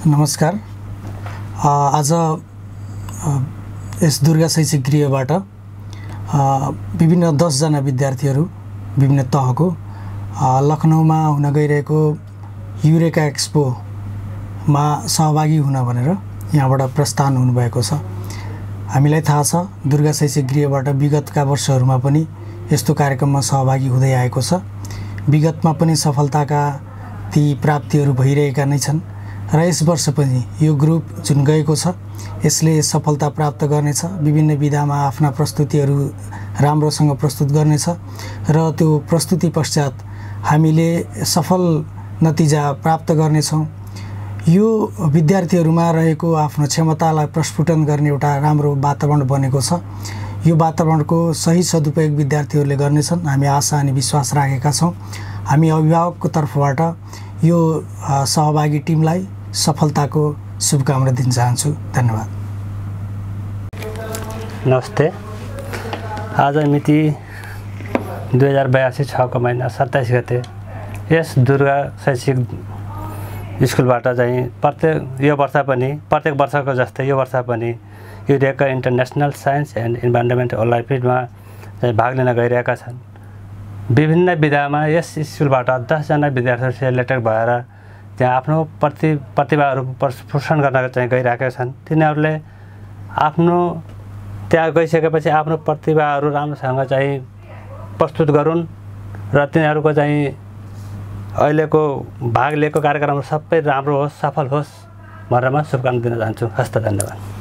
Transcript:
नमस्कार। आज यस दुर्गा शैक्षिक गृहबाट विभिन्न 10 जना विद्यार्थीहरू विभिन्न तहको लखनऊमा हुन गइरहेको युरेका एक्सपोमा सहभागी हुन भनेर यहाँबाट प्रस्थान हुनुभएको छ। हामीलाई थाहा छ दुर्गा शैक्षिक गृहबाट विगतका वर्षहरूमा पनि यस्तो कार्यक्रममा सहभागी हुँदै आएको छ। विगतमा पनि सफलताका ती प्राप्तिहरू भइरहेका नै छन् र यस वर्ष पनि यो ग्रुप जुन गएको छ यसले सफलता प्राप्त गर्नेछ। विभिन्न विधामा आफ्ना प्रस्तुतिहरू राम्रोसँग प्रस्तुत गर्नेछ र त्यो प्रस्तुति पश्चात हामीले सफल नतिजा प्राप्त गर्नेछौँ। यो विद्यार्थीहरूमा रहेको आफ्नो क्षमतालाई प्रस्फुटन गर्ने एउटा राम्रो वातावरण बनेको छ। यो वातावरणको सही सदुपयोग विद्यार्थीहरूले गर्नेछन्, हामी आशा अनि विश्वास राखेका छौँ। हामी अभिभावकको तर्फबाट यो सहभागी टिमलाई सफलताको शुभकामना दिन चाहन्छु। धन्यवाद। नमस्ते। आज मिति 2082 6 महिना 27 गते यस दुर्गा शैक्षिक स्कुलबाट चाहिँ प्रत्येक वर्षको जस्तै यो वर्ष पनि Eureka International Science and Environment ओलम्पियाडमा चाहिँ भाग लिन गइरहेका छन्। विभिन्न विधामा यस स्कुलबाट 10 जना विद्यार्थीहरू सेलेक्टेड भएर त्यहाँ आफ्नो प्रतिभाहरू प्रदर्शन गर्न चाहिँ गइरहेका छन्। तिनीहरूले आफ्नो त्यहाँ गइसकेपछि आफ्नो प्रतिभाहरू राम्रोसँग चाहिँ प्रस्तुत गरून् र तिनीहरूको चाहिँ अहिलेको भाग लिएको कार्यक्रम सबै राम्रो होस्, सफल होस् भनेर म शुभकामना दिन चाहन्छु। हस्त, धन्यवाद।